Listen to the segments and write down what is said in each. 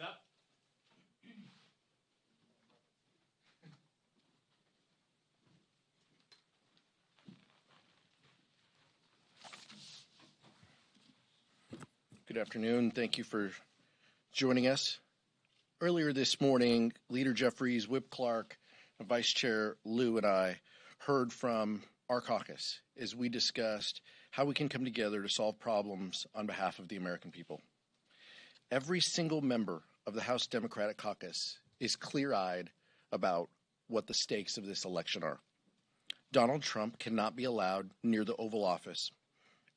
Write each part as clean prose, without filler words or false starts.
up? Good afternoon. Thank you for joining us. Earlier this morning, Leader Jeffries, Whip Clark, and Vice Chair Liu and I heard from our caucus as we discussed how we can come together to solve problems on behalf of the American people. Every single member of the House Democratic Caucus is clear-eyed about what the stakes of this election are. Donald Trump cannot be allowed near the Oval Office,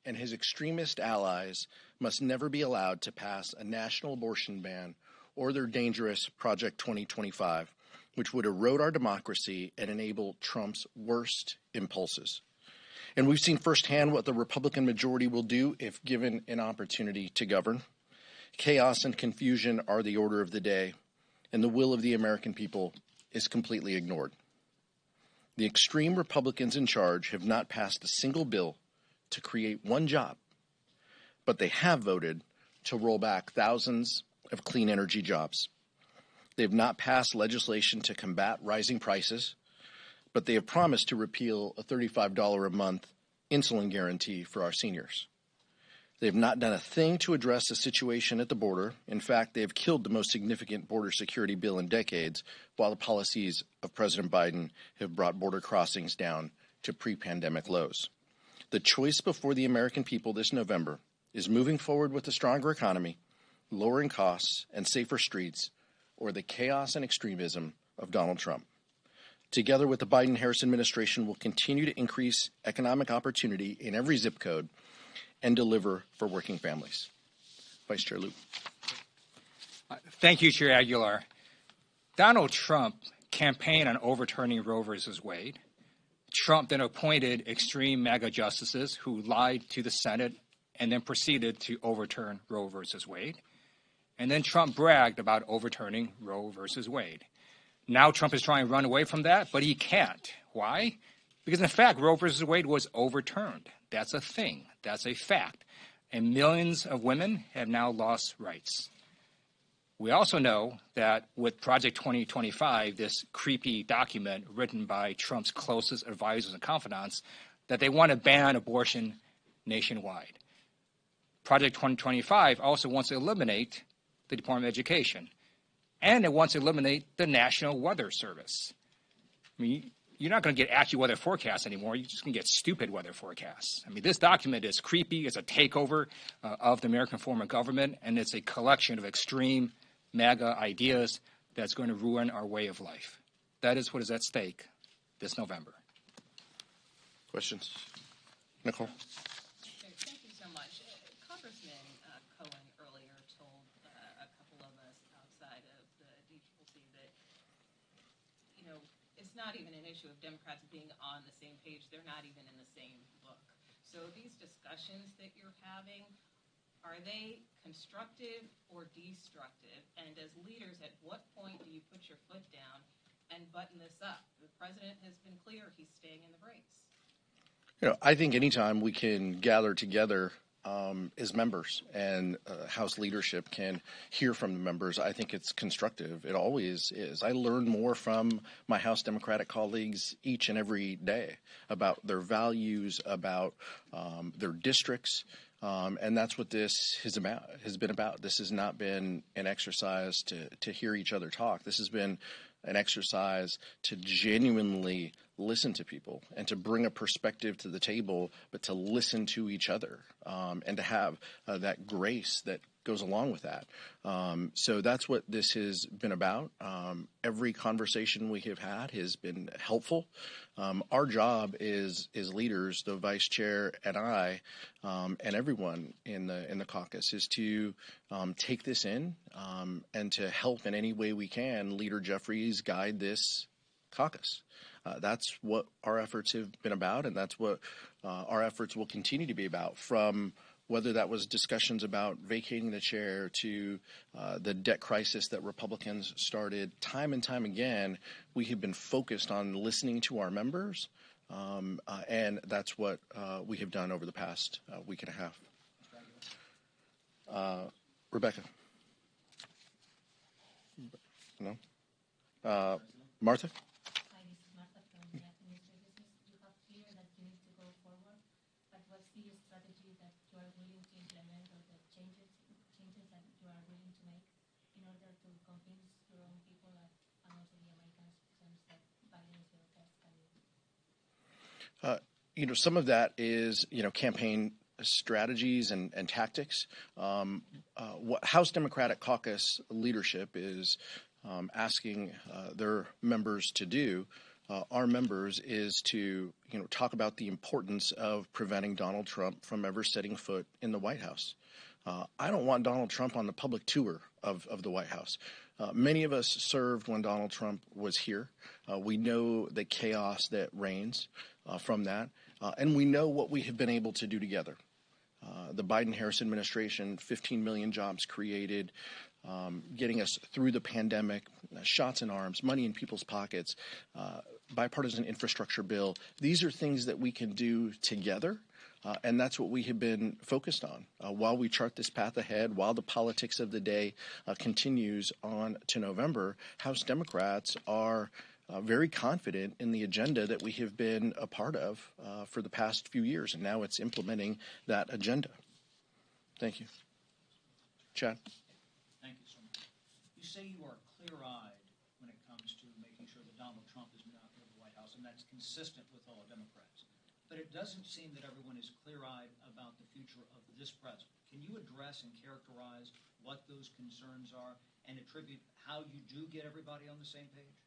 and his extremist allies must never be allowed to pass a national abortion ban or their dangerous Project 2025, which would erode our democracy and enable Trump's worst impulses. And we've seen firsthand what the Republican majority will do if given an opportunity to govern. Chaos and confusion are the order of the day, and the will of the American people is completely ignored. The extreme Republicans in charge have not passed a single bill to create one job, but they have voted to roll back thousands of clean energy jobs. They have not passed legislation to combat rising prices, but they have promised to repeal a $35 a month insulin guarantee for our seniors. They have not done a thing to address the situation at the border. In fact, they have killed the most significant border security bill in decades, while the policies of President Biden have brought border crossings down to pre-pandemic lows. The choice before the American people this November is moving forward with a stronger economy, lowering costs, and safer streets, or the chaos and extremism of Donald Trump. Together with the Biden-Harris administration, we'll continue to increase economic opportunity in every zip code and deliver for working families. Vice Chair Liu. Thank you, Chair Aguilar. Donald Trump campaigned on overturning Roe versus Wade. Trump then appointed extreme MAGA justices who lied to the Senate and then proceeded to overturn Roe versus Wade. And then Trump bragged about overturning Roe versus Wade. Now Trump is trying to run away from that, but he can't. Why? Because in fact, Roe versus Wade was overturned. That's a thing. That's a fact. And millions of women have now lost rights. We also know that with Project 2025, this creepy document written by Trump's closest advisors and confidants, that they want to ban abortion nationwide. Project 2025 also wants to eliminate the Department of Education, and it wants to eliminate the National Weather Service. I mean, you're not going to get accurate weather forecasts anymore. You're just going to get stupid weather forecasts. I mean, this document is creepy. It's a takeover of the American form of government, and it's a collection of extreme MAGA ideas that's going to ruin our way of life. That is what is at stake this November. Questions? Nicole? Thank you so much. Congressman Cohen earlier told a couple of us outside of the DCCC that, it's not even an issue of Democrats being on the same page. They're not even in the same book. So these discussions that you're having, are they constructive or destructive? And as leaders, at what point do you put your foot down and button this up? The president has been clear he's staying in the race. I think anytime we can gather together as members and House leadership can hear from the members, I think it's constructive. It always is. I learn more from my House Democratic colleagues each and every day about their values, about their districts, and that's what this has been about. This has not been an exercise to hear each other talk. This has been an exercise to genuinely listen to people and to bring a perspective to the table, but to listen to each other and to have that grace that goes along with that. So that's what this has been about. Every conversation we have had has been helpful. Our job is leaders, the vice chair and I, and everyone in the caucus, is to take this in and to help in any way we can Leader Jeffries guide this caucus. That's what our efforts have been about, and that's what our efforts will continue to be about, from whether that was discussions about vacating the chair to the debt crisis that Republicans started. Time and time again, we have been focused on listening to our members, and that's what we have done over the past week and a half. Rebecca. No? Martha? Hi, this is Martha from Amidst. You have clear that you need to go forward, but what's the strategy that you are willing to implement or the changes that you are willing to make in order to convince your own people and also the American citizens that Biden is your best candidate? Some of that is, campaign strategies and tactics. What House Democratic Caucus leadership is asking their members to do, our members, is to talk about the importance of preventing Donald Trump from ever setting foot in the White House. I don't want Donald Trump on the public tour of the White House. Many of us served when Donald Trump was here. We know the chaos that reigns from that, and we know what we have been able to do together. The Biden-Harris administration, 15 million jobs created, getting us through the pandemic, shots in arms, money in people's pockets, bipartisan infrastructure bill. These are things that we can do together, and that's what we have been focused on. While we chart this path ahead, while the politics of the day continues on to November, House Democrats are very confident in the agenda that we have been a part of for the past few years, and now it's implementing that agenda. Thank you. Chad? Thank you so much. You say you are clear-eyed when it comes to making sure that Donald Trump is not in the White House, and that's consistent with all Democrats. But it doesn't seem that everyone is clear-eyed about the future of this president. Can you address and characterize what those concerns are and attribute how you do get everybody on the same page?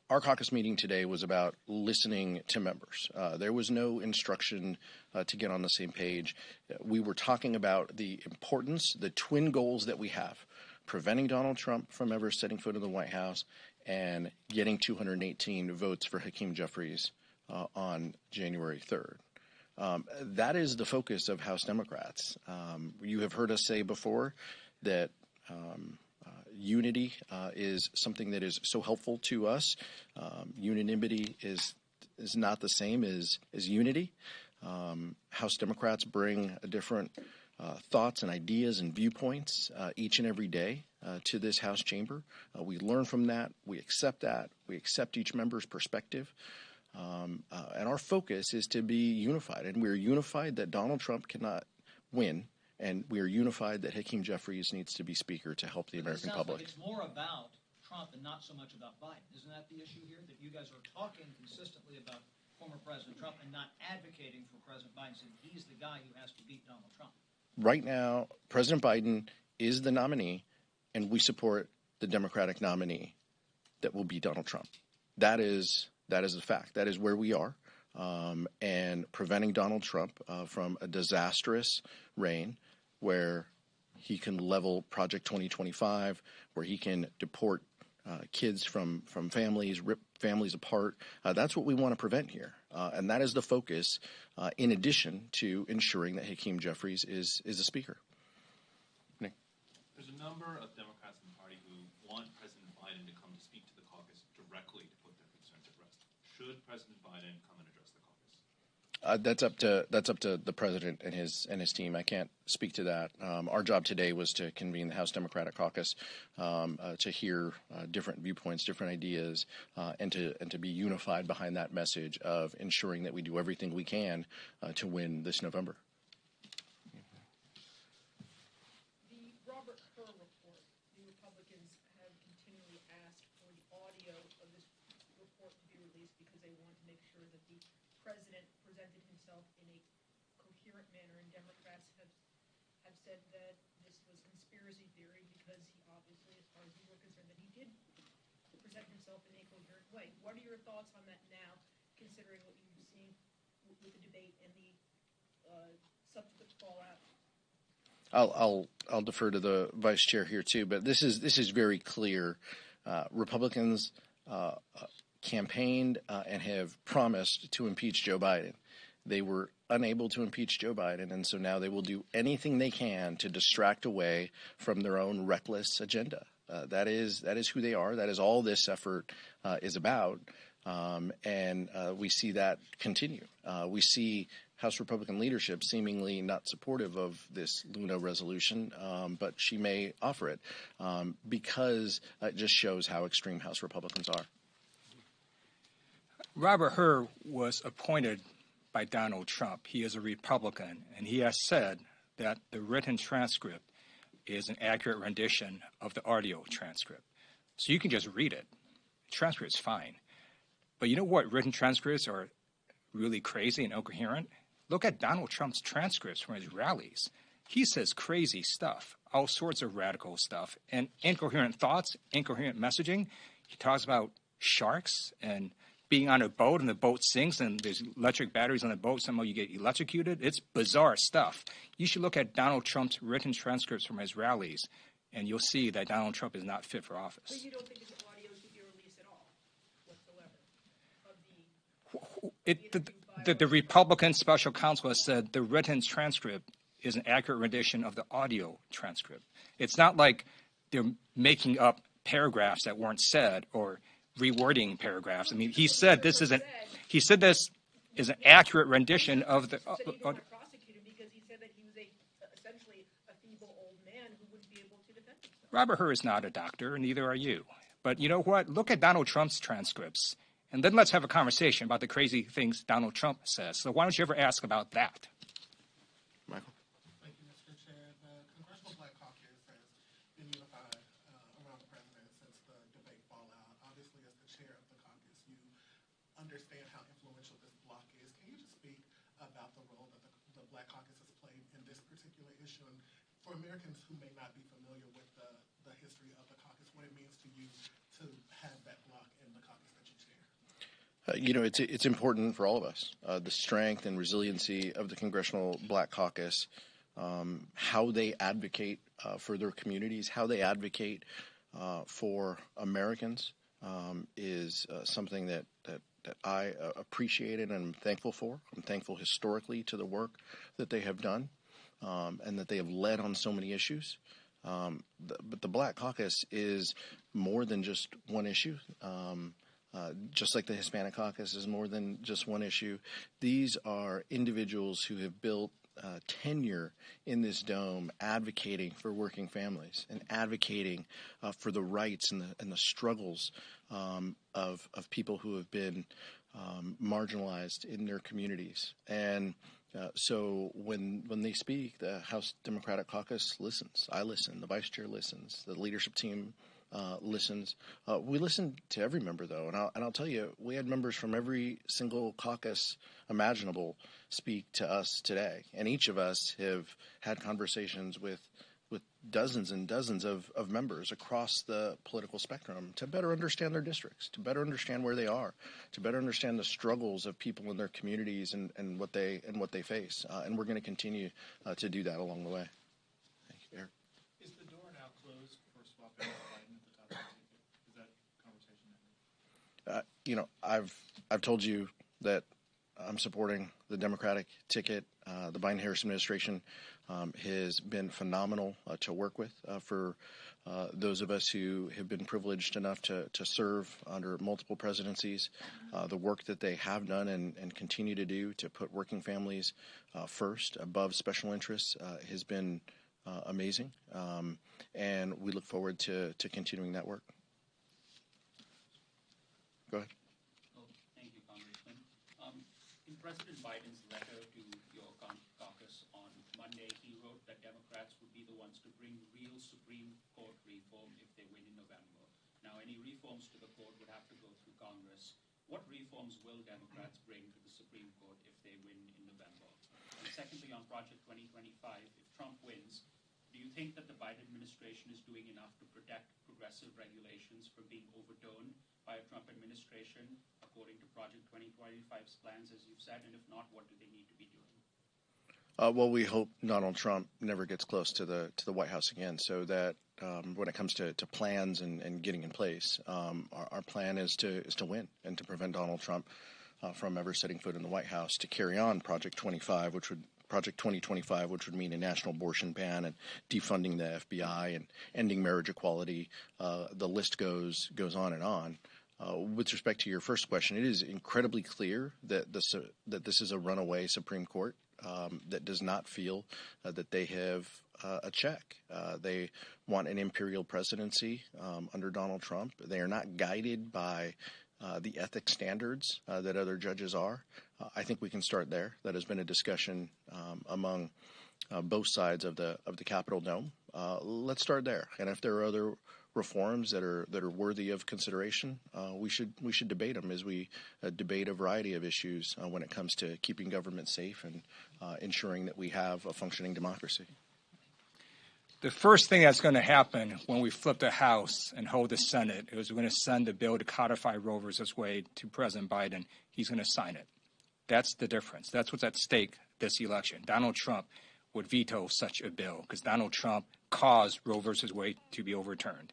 Our caucus meeting today was about listening to members. There was no instruction to get on the same page. We were talking about the importance, the twin goals that we have: preventing Donald Trump from ever setting foot in the White House and getting 218 votes for Hakeem Jeffries on January 3rd. That is the focus of House Democrats. You have heard us say before that unity is something that is so helpful to us. Unanimity is not the same as unity. House Democrats bring different thoughts and ideas and viewpoints each and every day to this House chamber. We learn from that. We accept that. We accept each member's perspective. And our focus is to be unified. And we're unified that Donald Trump cannot win. And we are unified that Hakeem Jeffries needs to be Speaker to help the American public. Like it's more about Trump and not so much about Biden. Isn't that the issue here? That you guys are talking consistently about former President Trump and not advocating for President Biden, saying he's the guy who has to beat Donald Trump. Right now, President Biden is the nominee, and we support the Democratic nominee that will beat Donald Trump. That is a fact. That is where we are. And preventing Donald Trump from a disastrous reign where he can level Project 2025, where he can deport kids from families, rip families apart. That's what we want to prevent here. And that is the focus, in addition to ensuring that Hakeem Jeffries is the Speaker. Nick? There's a number of Democrats in the party who want President Biden to come to speak to the caucus directly to put their concerns at rest. Should President Biden come and address the caucus? That's up to the president and his team. I can't speak to that. Our job today was to convene the House Democratic Caucus to hear different viewpoints, different ideas, and to be unified behind that message of ensuring that we do everything we can to win this November. The Robert Hur report, the Republicans have continually asked for the audio of this report to be released because they want to make sure that the president presented himself in a coherent manner, and Democrats have said that this was conspiracy theory because he obviously, as far as we were concerned, that he did present himself in a coherent way. What are your thoughts on that now, considering what you've seen with the debate and the subsequent fallout? I'll defer to the vice chair here too, but this is very clear. Republicans campaigned and have promised to impeach Joe Biden. They were unable to impeach Joe Biden, and so now they will do anything they can to distract away from their own reckless agenda. That is who they are. That is all this effort is about. And we see that continue. We see House Republican leadership seemingly not supportive of this Luna resolution, but she may offer it because it just shows how extreme House Republicans are. Robert Hur was appointed by Donald Trump. He is a Republican, and he has said that the written transcript is an accurate rendition of the audio transcript. So you can just read it. The transcript's fine. But you know what written transcripts are really crazy and incoherent? Look at Donald Trump's transcripts from his rallies. He says crazy stuff, all sorts of radical stuff, and incoherent thoughts, incoherent messaging. He talks about sharks and being on a boat and the boat sinks and there's electric batteries on the boat. Somehow you get electrocuted. It's bizarre stuff. You should look at Donald Trump's written transcripts from his rallies, and you'll see that Donald Trump is not fit for office. So you don't think his audio should be released at all, whatsoever? The Republican special counsel has said the written transcript is an accurate rendition of the audio transcript. It's not like they're making up paragraphs that weren't said or rewording paragraphs. I mean, he said this is an accurate rendition of the. So you don't want to prosecute him because he said that he was essentially a feeble old man who wouldn't be able to defend himself. Robert Hur is not a doctor, and neither are you. But you know what? Look at Donald Trump's transcripts, and then let's have a conversation about the crazy things Donald Trump says. So why don't you ever ask about that? Michael? Thank you, Mr. Chair. The Congressional Black Caucus has been unified around the president since the debate fallout. Obviously, as the chair of the caucus, you understand how influential this bloc is. Can you just speak about the role that the Black Caucus has played in this particular issue? And for Americans who may not be familiar with the history of the caucus, what it means to you to have that bloc in the caucus that you chair? It's important for all of us. The strength and resiliency of the Congressional Black Caucus, how they advocate for their communities, how they advocate for Americans, is something that I appreciated and am thankful for. I'm thankful historically to the work that they have done and that they have led on so many issues. But the Black Caucus is more than just one issue. Just like the Hispanic Caucus is more than just one issue. These are individuals who have built tenure in this dome, advocating for working families and advocating for the rights and the struggles of people who have been marginalized in their communities. And so when they speak, the House Democratic Caucus listens. I listen. The vice chair listens. The leadership team listens. We listen to every member, though, and I'll tell you, we had members from every single caucus imaginable speak to us today, and each of us have had conversations with dozens and dozens of members across the political spectrum to better understand their districts, to better understand where they are, to better understand the struggles of people in their communities and what they face, and we're going to continue to do that along the way. Thank you, Eric. Is the door now closed for swapping Biden at the top of the ticket? Is that conversation ended? I've told you that I'm supporting the Democratic ticket. The Biden-Harris administration has been phenomenal to work with for those of us who have been privileged enough to serve under multiple presidencies. The work that they have done and continue to do to put working families first above special interests has been amazing, and we look forward to continuing that work. Go ahead. Thank you, Congressman. In President Biden's letter to your caucus on Monday, he wrote that Democrats would be the ones to bring real Supreme Court reform if they win in November. Now, any reforms to the court would have to go through Congress. What reforms will Democrats bring to the Supreme Court if they win in November? And secondly, on Project 2025, if Trump wins, do you think that the Biden administration is doing enough to protect progressive regulations from being overturned by a Trump administration according to Project 2025's plans, as you've said? And if not, what do they need to be doing? Well, we hope Donald Trump never gets close to the White House again, so that when it comes to plans and getting in place, our plan is to win and to prevent Donald Trump from ever setting foot in the White House, to carry on Project 2025, which would mean a national abortion ban and defunding the FBI and ending marriage equality. The list goes on and on. With respect to your first question, it is incredibly clear that this is a runaway Supreme Court that does not feel that they have a check. They want an imperial presidency under Donald Trump. They are not guided by the ethics standards that other judges are. I think we can start there. That has been a discussion among both sides of the Capitol Dome. Let's start there. And if there are other reforms that are worthy of consideration, we should debate them as we debate a variety of issues when it comes to keeping government safe and ensuring that we have a functioning democracy. The first thing that's going to happen when we flip the House and hold the Senate is we're going to send the bill to codify Roe versus Wade to President Biden. He's going to sign it. That's the difference. That's what's at stake this election. Donald Trump would veto such a bill because Donald Trump caused Roe versus Wade to be overturned.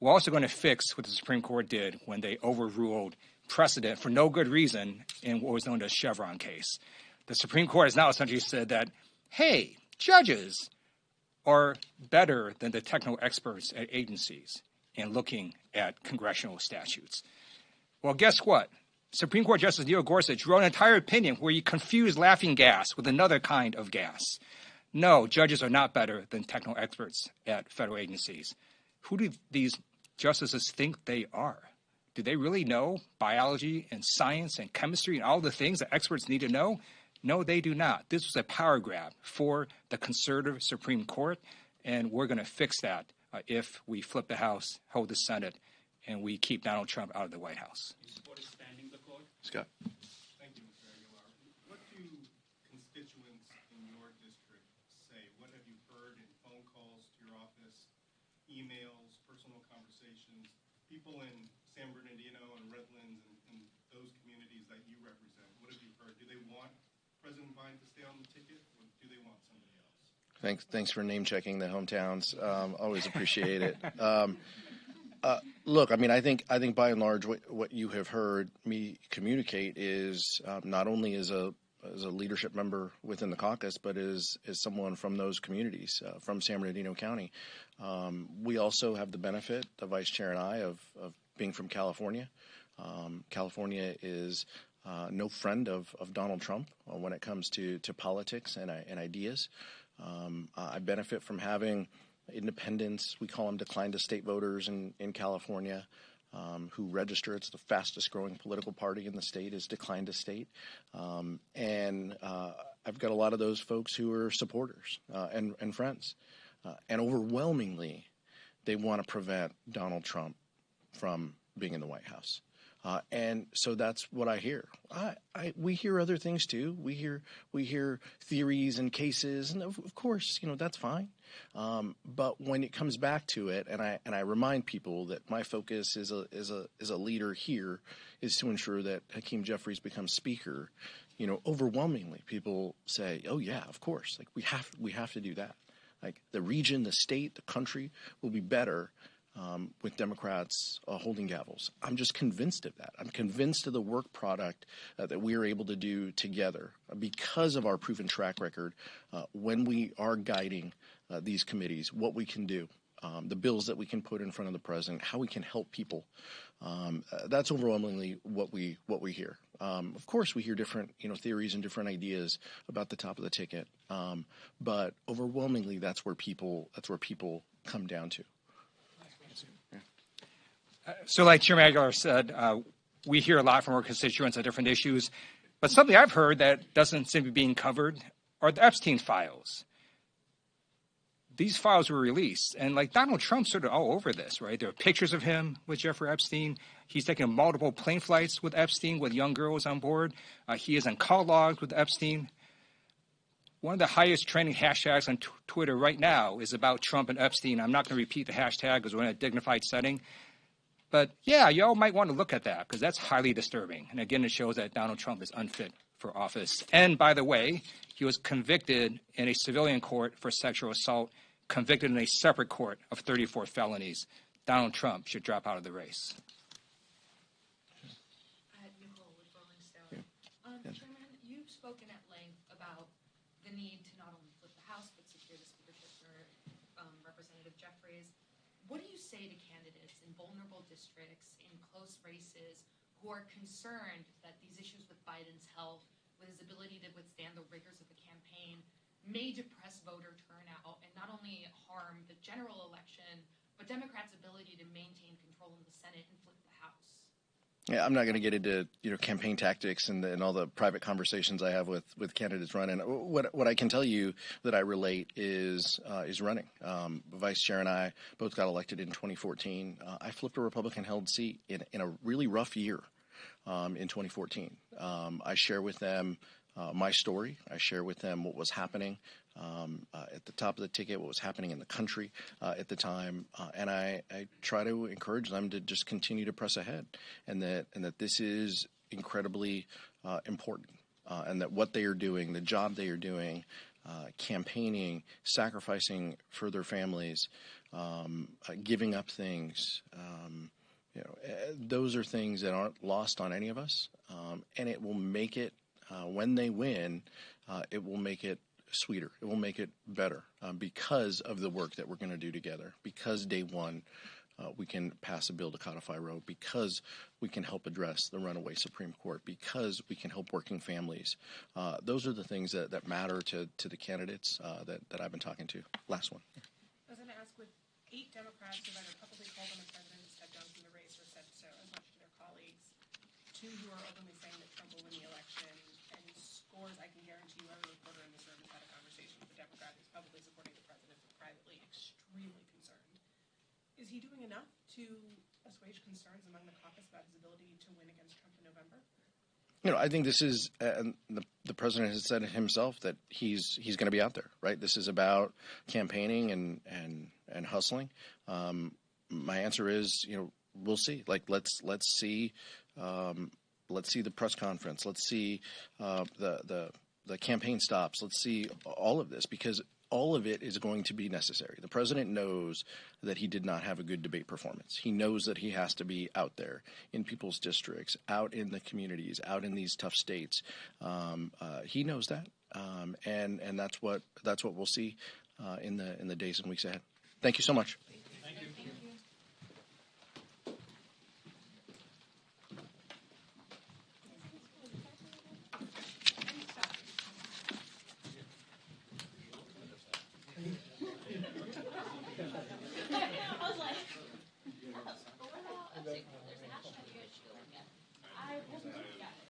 We're also going to fix what the Supreme Court did when they overruled precedent for no good reason in what was known as Chevron case. The Supreme Court has now essentially said that, hey, judges are better than the technical experts at agencies in looking at congressional statutes. Well, guess what? Supreme Court Justice Neil Gorsuch wrote an entire opinion where he confused laughing gas with another kind of gas. No, judges are not better than technical experts at federal agencies. Who do these justices think they are? Do they really know biology and science and chemistry and all the things that experts need to know? No, they do not. This was a power grab for the conservative Supreme Court, and we're going to fix that if we flip the House, hold the Senate, and we keep Donald Trump out of the White House. You support expanding the court? Scott. Thank you, Mr. Aguilar. What do constituents in your district say? What have you heard in phone calls to your office, emails, personal conversations? People in San Bernardino and Redlands and those communities that you represent, what have you heard? Do they want President Biden to stay on the ticket, or do they want somebody else? Thanks for name checking the hometowns. Always appreciate it. Look, I mean, I think by and large, what you have heard me communicate is not only as a leadership member within the caucus, but as someone from those communities, from San Bernardino County. We also have the benefit, the vice chair and I, of being from California. California is no friend of Donald Trump when it comes to politics and ideas. I benefit from having independents, we call them declined to state voters in California, who register. It's the fastest growing political party in the state is declined to state. And I've got a lot of those folks who are supporters and friends. And overwhelmingly, they want to prevent Donald Trump from being in the White House. And so that's what I hear. We hear other things too. We hear theories and cases, and of course, that's fine. But when it comes back to it, and I remind people that my focus as a leader here is to ensure that Hakeem Jeffries becomes Speaker. Overwhelmingly, people say, "Oh yeah, of course. Like we have to do that. Like the region, the state, the country will be better." With Democrats holding gavels. I'm just convinced of that. I'm convinced of the work product that we are able to do together because of our proven track record when we are guiding these committees, what we can do, the bills that we can put in front of the president, how we can help people. That's overwhelmingly what we hear. Of course, we hear different theories and different ideas about the top of the ticket, but overwhelmingly that's where people come down to. So like Chairman Aguilar said, we hear a lot from our constituents on different issues. But something I've heard that doesn't seem to be being covered are the Epstein files. These files were released. And like Donald Trump's sort of all over this, right? There are pictures of him with Jeffrey Epstein. He's taken multiple plane flights with Epstein with young girls on board. He is in call logs with Epstein. One of the highest trending hashtags on Twitter right now is about Trump and Epstein. I'm not going to repeat the hashtag because we're in a dignified setting. But, yeah, y'all might want to look at that because that's highly disturbing. And, again, it shows that Donald Trump is unfit for office. And, by the way, he was convicted in a civilian court for sexual assault, convicted in a separate court of 34 felonies. Donald Trump should drop out of the race. Nicole with Rolling Stone. Chairman, you've spoken at length about the need to not only flip the House but secure the speakership for Representative Jeffries. What do you say to candidates in vulnerable districts, in close races, who are concerned that these issues with Biden's health, with his ability to withstand the rigors of the campaign, may depress voter turnout and not only harm the general election, but Democrats' ability to maintain control in the Senate and flip the House? Yeah, I'm not going to get into campaign tactics and all the private conversations I have with candidates running. What I can tell you that I relate is running. Vice Chair and I both got elected in 2014. I flipped a Republican-held seat in a really rough year in 2014. I share with them my story. I share with them what was happening at the top of the ticket, what was happening in the country at the time, and I try to encourage them to just continue to press ahead, and that this is incredibly important, and that what they are doing, the job they are doing, campaigning, sacrificing for their families, giving up things. Those are things that aren't lost on any of us, and it will make it, when they win, it will make it sweeter. It will make it better because of the work that we're going to do together, because day one we can pass a bill to codify Roe, because we can help address the runaway Supreme Court, because we can help working families. Those are the things that matter to the candidates that I've been talking to. Last one. I was going to ask, with 8 Democrats who have either publicly called on the president and stepped down from the race or said so as much to their colleagues, 2 who are openly saying that Trump will win the election, and scores, I can guarantee you, every reporter in this room has had a conversation with a Democrat who's publicly supporting the president but privately extremely concerned. Is he doing enough to assuage concerns among the caucus about his ability to win against Trump in November? I think this is, the president has said himself that he's going to be out there, right? This is about campaigning and hustling. My answer is, we'll see. Let's see the press conference. Let's see the campaign stops. Let's see all of this, because all of it is going to be necessary. The president knows that he did not have a good debate performance. He knows that he has to be out there in people's districts, out in the communities, out in these tough states. He knows that, and that's what we'll see in the days and weeks ahead. Thank you so much.